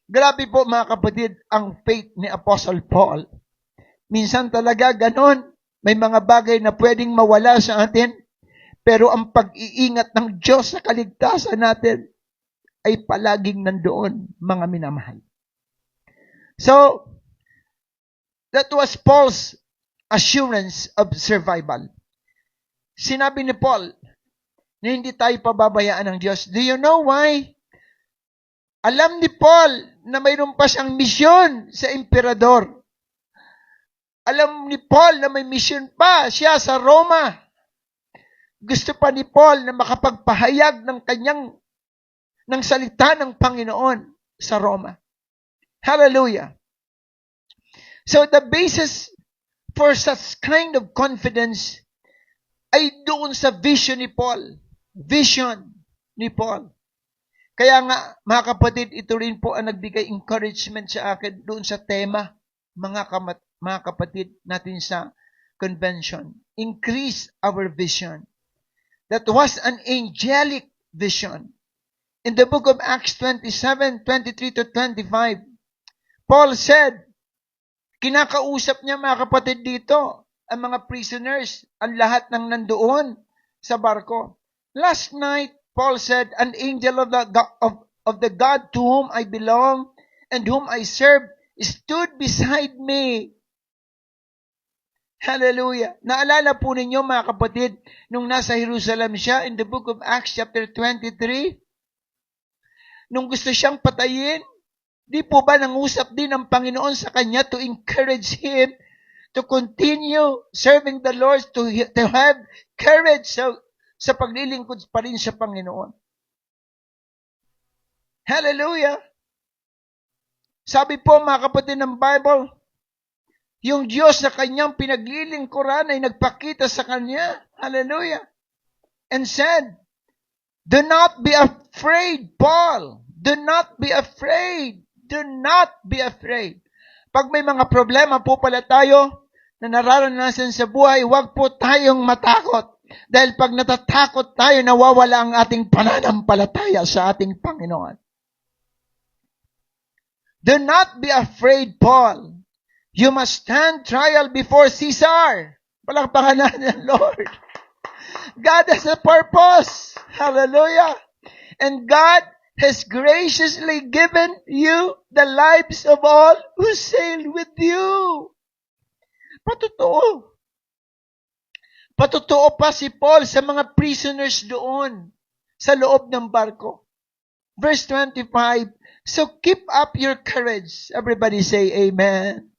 Grabe po mga kapatid, ang faith ni Apostle Paul. Minsan talaga ganon. May mga bagay na pwedeng mawala sa atin, pero ang pag-iingat ng Diyos sa kaligtasan natin ay palaging nandoon, mga minamahal. So, that was Paul's assurance of survival. Sinabi ni Paul na hindi tayo pababayaan ng Diyos. Do you know why? Alam ni Paul na mayroon pa siyang misyon sa emperador. Alam ni Paul na may misyon pa siya sa Roma. Gusto pa ni Paul na makapagpahayag ng salita ng Panginoon sa Roma. Hallelujah. So the basis for such kind of confidence ay doon sa vision ni Paul. Vision ni Paul. Kaya nga, mga kapatid, ito rin po ang nagbigay encouragement sa akin doon sa tema, mga kapatid natin sa convention. Increase our vision. That was an angelic vision. In the book of Acts 27:23-25, Paul said, kinakausap niya mga kapatid dito, ang mga prisoners, ang lahat ng nandoon sa barko. Last night, Paul said, an angel of the God to whom I belong and whom I serve stood beside me. Hallelujah. Naalala po ninyo mga kapatid, nung nasa Jerusalem siya in the book of Acts chapter 23, nung gusto siyang patayin, di po ba nangusap din ang Panginoon sa kanya to encourage him to continue serving the Lord, to have courage sa paglilingkod pa rin sa Panginoon. Hallelujah! Sabi po mga kapatid ng Bible, yung Diyos na kanyang pinaglilingkuran ay nagpakita sa kanya. Hallelujah! And said, do not be afraid, Paul. Do not be afraid. Do not be afraid. Pag may mga problema po pala tayo na nararanasan sa buhay, huwag po tayong matakot. Dahil pag natatakot tayo, nawawala ang ating pananampalataya sa ating Panginoon. Do not be afraid, Paul. You must stand trial before Caesar. Palakpakan natin, Lord. God has a purpose. Hallelujah. And God has graciously given you the lives of all who sail with you. Patotoo. Patotoo pa si Paul sa mga prisoners doon sa loob ng barko. Verse 25, so keep up your courage. Everybody say amen.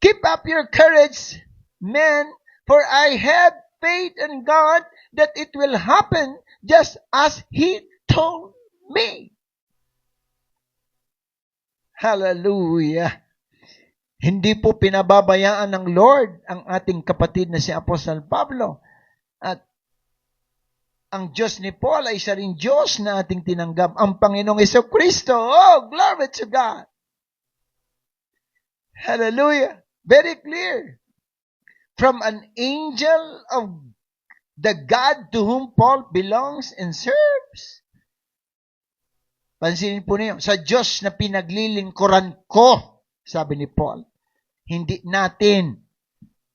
Keep up your courage, men, for I have faith in God that it will happen just as He told me. Hallelujah. Hindi po pinababayaan ng Lord ang ating kapatid na si Apostol Pablo. At ang Diyos ni Paul ay isa ring Diyos na ating tinanggap. Ang Panginoong Jesucristo. Oh, glory to God. Hallelujah. Very clear. From an angel of the God to whom Paul belongs and serves. Pansinin po niyo, sa Diyos na pinaglilingkuran ko, sabi ni Paul, hindi natin.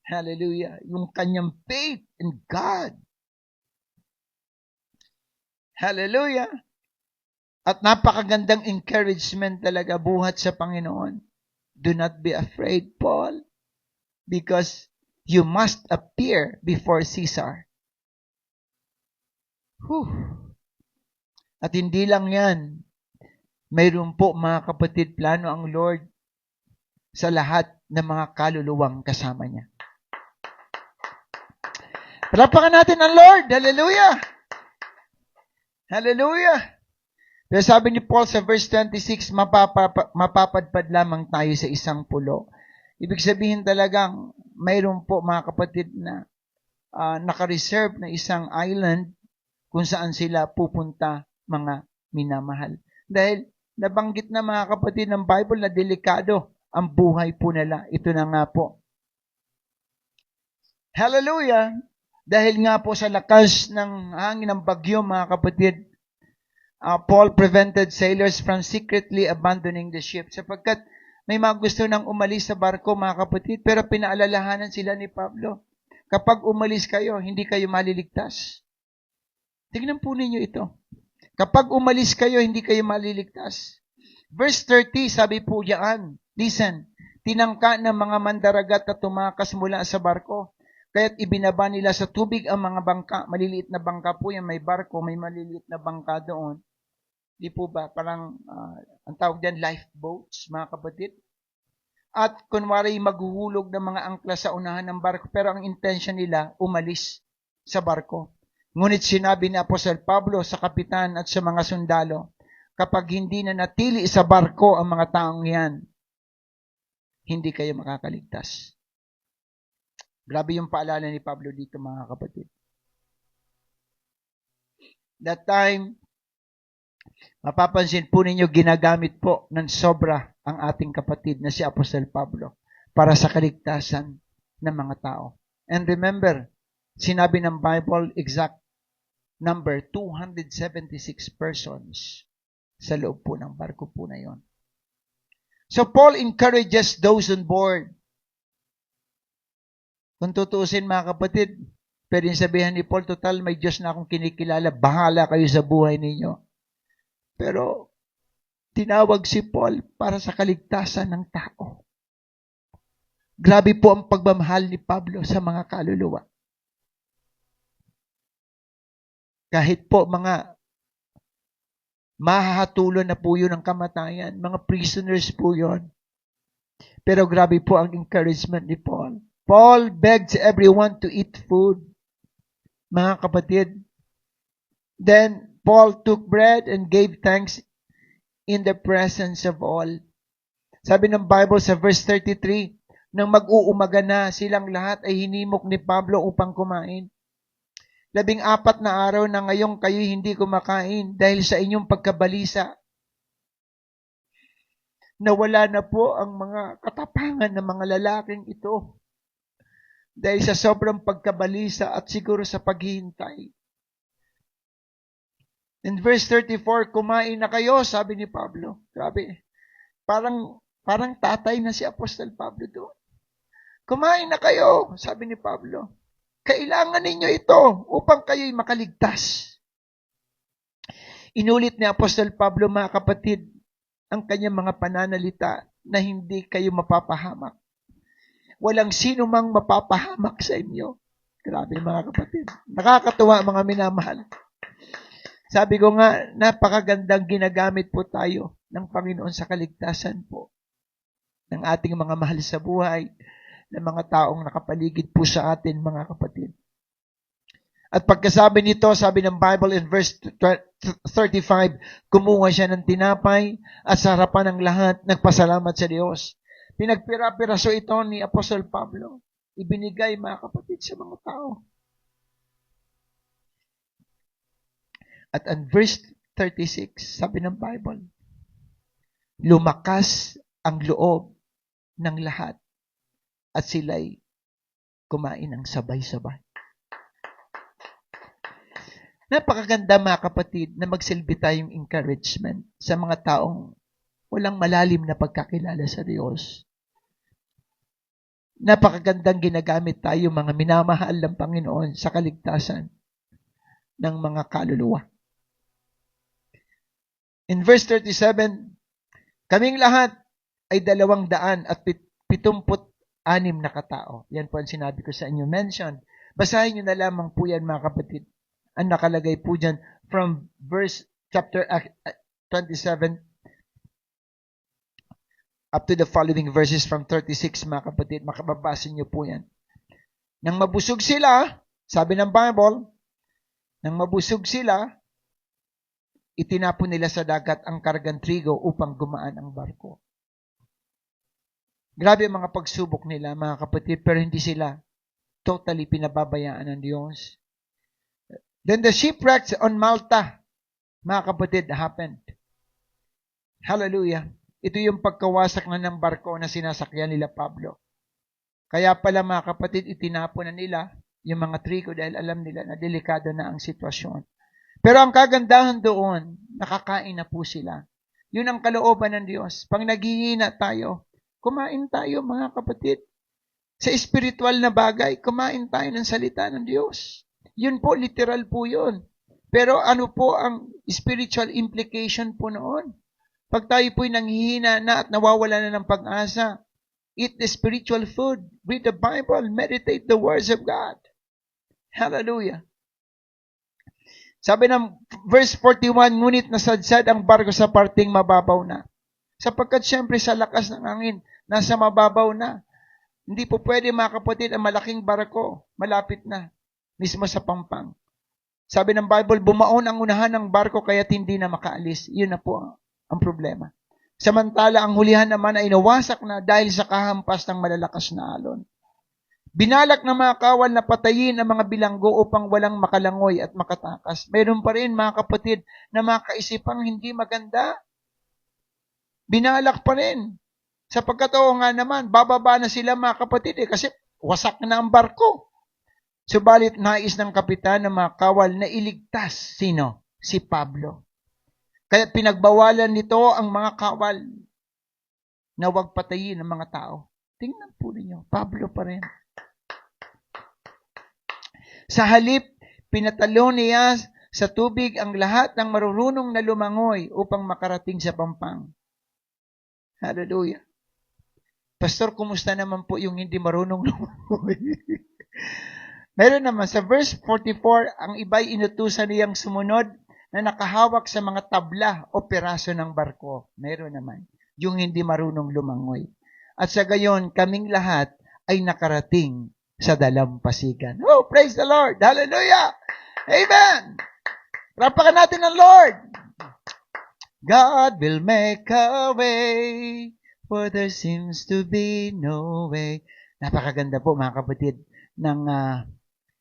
Hallelujah. Yung kanyang faith in God. Hallelujah. At napakagandang encouragement talaga buhat sa Panginoon. Do not be afraid, Paul, because you must appear before Caesar. Whew. At hindi lang yan. Mayroon po mga kapatid, plano ang Lord sa lahat ng mga kaluluwang kasama niya. Palapakan natin ang Lord. Hallelujah! Hallelujah! Pero sabi ni Paul sa verse 26, mapapadpad lamang tayo sa isang pulo. Ibig sabihin talagang mayroon po mga kapatid na naka-reserve na isang island kung saan sila pupunta mga minamahal. Dahil nabanggit na mga kapatid ng Bible na delikado ang buhay po nila. Ito na nga po. Hallelujah! Dahil nga po sa lakas ng hangin ng bagyo mga kapatid, Paul prevented sailors from secretly abandoning the ship sapagkat may mga gusto nang umalis sa barko, mga kapatid, pero pinaalalahanan sila ni Pablo, kapag umalis kayo, hindi kayo maliligtas. Tignan po ninyo ito. Kapag umalis kayo, hindi kayo maliligtas. Verse 30, sabi po diyan, listen, tinangka ng mga mandaragat na tumakas mula sa barko, kaya't ibinaba nila sa tubig ang mga bangka. Maliliit na bangka po yan, may barko, may maliliit na bangka doon. Di po ba? Parang, ang tawag diyan, lifeboats, mga kapatid. At kunwari maghuhulog ng mga angkla sa unahan ng barko, pero ang intention nila, umalis sa barko. Ngunit sinabi ni Apostol Pablo sa kapitan at sa mga sundalo, kapag hindi na natili sa barko ang mga taong yan, hindi kayo makakaligtas. Grabe yung paalala ni Pablo dito, mga kapatid. That time, mapapansin po ninyo, ginagamit po ng sobra ang ating kapatid na si Apostol Pablo para sa kaligtasan ng mga tao. And remember, sinabi ng Bible, exact number, 276 persons sa loob po ng barko po na yon. So Paul encourages those on board. Kung tutuusin, mga kapatid, pwedeng sabihin ni Paul, total, may Diyos na akong kinikilala, bahala kayo sa buhay ninyo. Pero, tinawag si Paul para sa kaligtasan ng tao. Grabe po ang pagmamahal ni Pablo sa mga kaluluwa. Kahit po mga mahahatulan na po yun ng kamatayan, mga prisoners po yun. Pero grabe po ang encouragement ni Paul. Paul begged everyone to eat food, mga kapatid. Then, Paul took bread and gave thanks in the presence of all. Sabi ng Bible sa verse 33, nang mag-uumaga na, silang lahat ay hinimok ni Pablo upang kumain. 14 na araw na ngayong kayo hindi kumakain dahil sa inyong pagkabalisa. Nawala na po ang mga katapangan ng mga lalaking ito dahil sa sobrang pagkabalisa at siguro sa paghihintay. In verse 34, kumain na kayo, sabi ni Pablo. Grabe. Parang tatay na si Apostol Pablo doon. Kumain na kayo, sabi ni Pablo. Kailangan ninyo ito upang kayo'y makaligtas. Inulit ni Apostol Pablo, mga kapatid, ang kanyang mga pananalita na hindi kayo mapapahamak. Walang sino mang mapapahamak sa inyo. Grabe, mga kapatid. Nakakatuwa, mga minamahal. Sabi ko nga, napakagandang ginagamit po tayo ng Panginoon sa kaligtasan po ng ating mga mahal sa buhay, ng mga taong nakapaligid po sa atin, mga kapatid. At pagkasabi nito, sabi ng Bible in verse 35, kumuha siya ng tinapay at sa harapan ng lahat, nagpasalamat sa Diyos. Pinagpira-piraso ito ni Apostol Pablo. Ibinigay, mga kapatid, sa mga tao. At ang verse 36, sabi ng Bible, lumakas ang loob ng lahat at sila'y kumain ng sabay-sabay. Napakaganda, mga kapatid, na magsilbi tayong encouragement sa mga taong walang malalim na pagkakilala sa Diyos. Napakagandang ginagamit tayo, mga minamahal ng Panginoon, sa kaligtasan ng mga kaluluwa. In verse 37, kaming lahat ay 276 na katao. Yan po ang sinabi ko sa inyo. Mention. Basahin nyo na lamang po yan, mga kapatid. Ang nakalagay po dyan from verse chapter 27 up to the following verses from 36, mga kapatid. Makababasin nyo po yan. Nang mabusog sila, sabi ng Bible, nang mabusog sila, itinapon nila sa dagat ang kargang trigo upang gumaan ang barko. Grabe ang mga pagsubok nila, mga kapatid, pero hindi sila totally pinababayaan ng Diyos. Then the shipwrecks on Malta, mga kapatid, happened. Hallelujah. Ito yung pagkawasak na ng barko na sinasakyan nila Pablo. Kaya pala, mga kapatid, itinapon na nila yung mga trigo dahil alam nila na delikado na ang sitwasyon. Pero ang kagandahan doon, nakakain na po sila. Yun ang kalooban ng Diyos. Pag naghihina tayo, kumain tayo mga kapatid. Sa spiritual na bagay, kumain tayo ng salita ng Diyos. Yun po, literal po yun. Pero ano po ang spiritual implication po noon? Pag tayo po'y nanghihina na at nawawala na ng pag-asa, eat the spiritual food, read the Bible, meditate the words of God. Hallelujah. Sabi ng verse 41, ngunit nasadsad ang barko sa parting mababaw na. Sapagkat siyempre sa lakas ng hangin, nasa mababaw na. Hindi po pwede mga kapatid ang malaking barko, malapit na, mismo sa pampang. Sabi ng Bible, bumaon ang unahan ng barko kaya't hindi na makaalis. Yun na po ang problema. Samantala, ang hulihan naman ay nawasak na dahil sa kahampas ng malalakas na alon. Binalak ng mga kawal na patayin ang mga bilanggo upang walang makalangoy at makatakas. Mayroon pa rin mga kapatid na mga kaisipang hindi maganda. Binalak pa rin. Sapagkat nga naman, bababa na sila mga kapatid kasi wasak na ang barko. Subalit nais ng kapitan ng mga kawal na iligtas. Sino? Si Pablo. Kaya pinagbawalan nito ang mga kawal na huwag patayin ang mga tao. Tingnan po ninyo, Pablo pa rin. Sa halip, pinatalo niya sa tubig ang lahat ng marurunong na lumangoy upang makarating sa pampang. Hallelujah. Pastor, kumusta naman po yung hindi marunong lumangoy? Meron naman, sa verse 44, ang iba'y inutusan niyang sumunod na nakahawak sa mga tabla o peraso ng barko. Meron naman, yung hindi marunong lumangoy. At sa gayon, kaming lahat ay nakarating sa dalampasigan. Oh, praise the Lord! Hallelujah! Amen! Rapakan natin ang Lord! God will make a way where there seems to be no way. Napakaganda po mga kapatid ng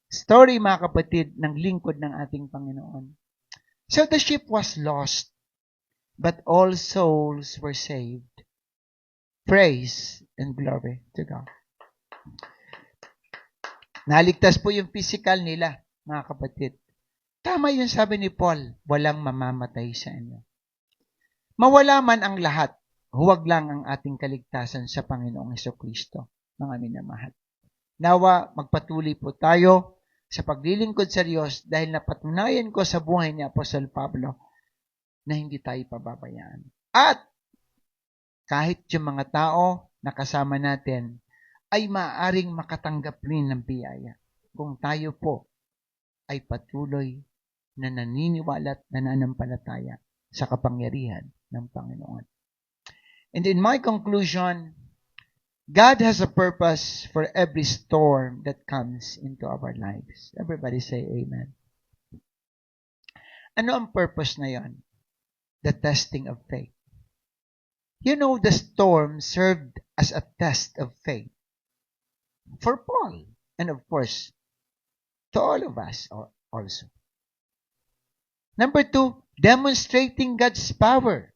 story mga kapatid ng lingkod ng ating Panginoon. So the ship was lost, but all souls were saved. Praise and glory to God. Naligtas po yung physical nila, mga kapatid. Tama yung sabi ni Paul, walang mamamatay sa inyo. Mawala man ang lahat, huwag lang ang ating kaligtasan sa Panginoong Hesukristo, mga minamahal. Nawa, magpatuloy po tayo sa paglilingkod sa Diyos dahil napatunayan ko sa buhay ni Apostol Pablo na hindi tayo pababayaan. At kahit yung mga tao na kasama natin ay maaaring makatanggap rin ng biyaya kung tayo po ay patuloy na naniniwala at nananampalataya sa kapangyarihan ng Panginoon. And in my conclusion, God has a purpose for every storm that comes into our lives. Everybody say amen. Ano ang purpose na yon? The testing of faith. You know, the storm served as a test of faith for Paul and of course, to all of us also. Number 2, demonstrating God's power.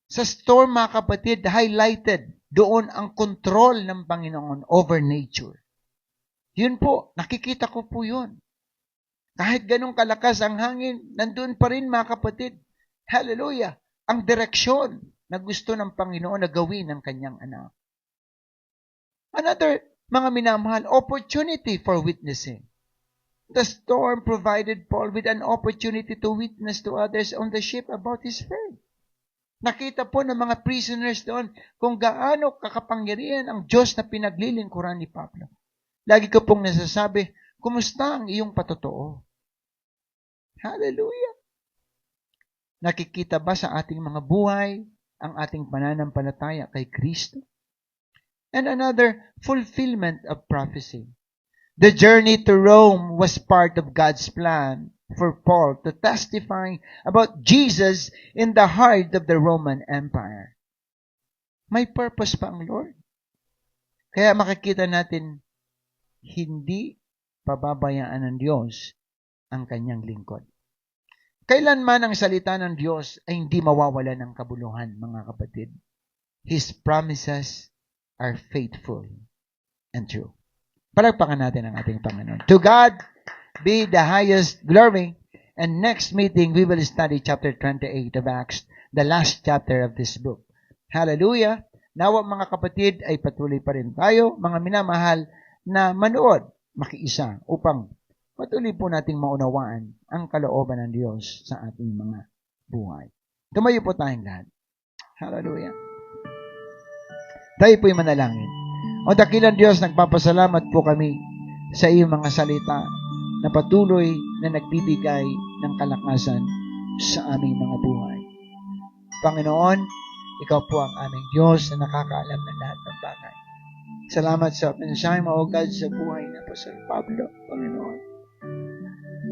Sa storm, mga kapatid, highlighted doon ang control ng Panginoon over nature. Yun po, nakikita ko po yun. Kahit ganun kalakas ang hangin, nandun pa rin mga kapatid. Hallelujah! Ang direksyon na gusto ng Panginoon na gawin ng kanyang anak. Another, mga minamahal, opportunity for witnessing. The storm provided Paul with an opportunity to witness to others on the ship about his faith. Nakita po ng mga prisoners doon kung gaano kakapangyarihan ang Diyos na pinaglilingkuran ni Pablo. Lagi ko pong nasasabi, kumusta ang iyong patotoo? Hallelujah! Nakikita ba sa ating mga buhay ang ating pananampalataya kay Kristo? And another, fulfillment of prophecy. The journey to Rome was part of God's plan for Paul to testify about Jesus in the heart of the Roman Empire. May purpose pa ang Lord. Kaya makikita natin, hindi pababayaan ng Diyos ang kanyang lingkod. Kailanman ang salita ng Diyos ay hindi mawawala ng kabuluhan, mga kapatid. His promises are faithful and true. Palagpakan natin ang ating Panginoon. To God be the highest glory. And next meeting, we will study chapter 28 of Acts, the last chapter of this book. Hallelujah! Nawa mga kapatid ay patuloy pa rin tayo, mga minamahal, na manood, makiisa, upang patuloy po nating maunawaan ang kalooban ng Diyos sa ating mga buhay. Tumayo po tayong lahat. Hallelujah! Tayo po'y manalangin. O dakilang Diyos, nagpapasalamat po kami sa iyong mga salita na patuloy na nagbibigay ng kalakasan sa aming mga buhay. Panginoon, Ikaw po ang aming Diyos na nakakaalam ng lahat ng bagay. Salamat sa mensahe mo, O God, sa buhay ni Apostol Pablo, Panginoon.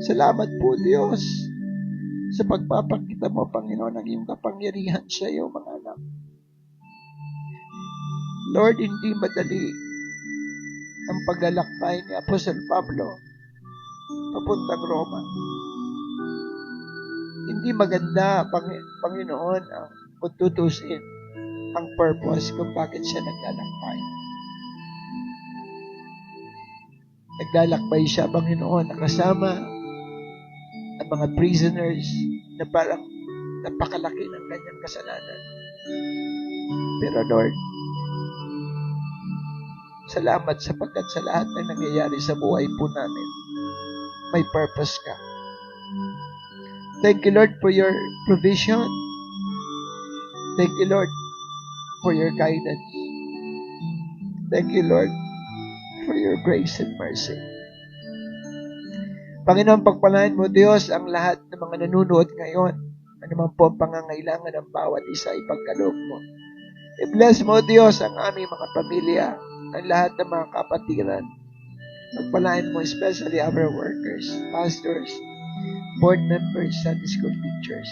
Salamat po, Diyos, sa pagpapakita mo, Panginoon, ng iyong kapangyarihan sa iyo, mga anak. Lord, hindi madali ang paglalakbay ni Apostol Pablo papuntang Roma. Hindi maganda, Panginoon, ang tutusin ang purpose kung bakit siya naglalakbay. Naglalakbay siya, Panginoon, nakasama ang mga prisoners na parang napakalaki ng kanyang kasalanan. Pero Lord, salamat sapagkat sa lahat ng nangyayari sa buhay po namin, may purpose ka. Thank you, Lord, for your provision. Thank you, Lord, for your guidance. Thank you, Lord, for your grace and mercy. Panginoon, pagpalain mo, Diyos, ang lahat ng mga nanunood ngayon. Ano man po ang pangangailangan ng bawat isa, ipagkaloob mo. I-bless mo, Diyos, ang aming mga pamilya, ang lahat ng mga kapatiran. Pagpalain mo, especially our workers, pastors, board members, Sunday school teachers.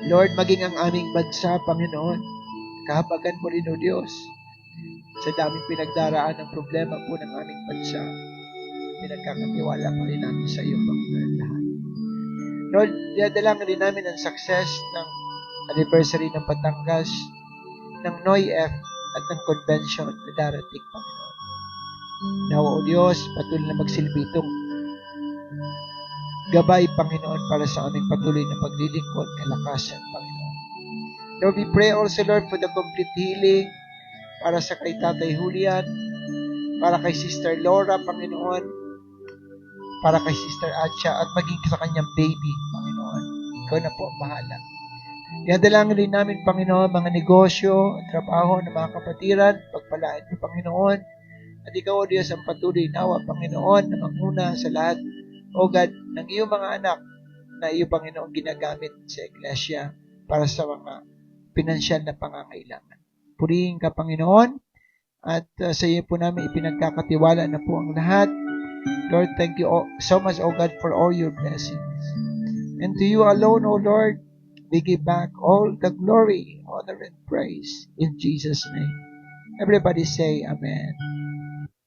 Lord, maging ang aming bansa, Panginoon, kahabagan mo rin, O Diyos, sa daming pinagdaraan ng problema po ng aming bansa. Pinagkakatiwala pa rin namin sa iyo, Panginoon, lahat. Lord, dinadalangin din namin ang success ng anniversary ng Batangas, ng NOIF at ng convention na darating, Panginoon. Nawa, O Diyos, patuloy na magsilbi itong gabay, Panginoon, para sa aming patuloy na paglilingkod, kalakasan, Panginoon. Lord, we pray also, Lord, for the complete healing para sa kay Tatay Julian, para kay Sister Laura, Panginoon, para kay Sister Acha, at maging sa kanyang baby, Panginoon. Ikaw na po, bahala. Dinadalangin din namin, Panginoon, mga negosyo, trabaho ng mga kapatiran, pagpalain mo, Panginoon. At ikaw, O Diyos, ang patuloy nawa, Panginoon, na manguna sa lahat, O God, ng iyong mga anak na iyo, Panginoon, ginagamit sa Iglesia para sa mga pinansyal na pangangailangan. Purihin ka, Panginoon, at sa iyo po namin ipinagkakatiwala na po ang lahat. Lord, thank you so much, O God, for all your blessings. And to you alone, O Lord, we give back all the glory, honor, and praise in Jesus' name. Everybody say Amen.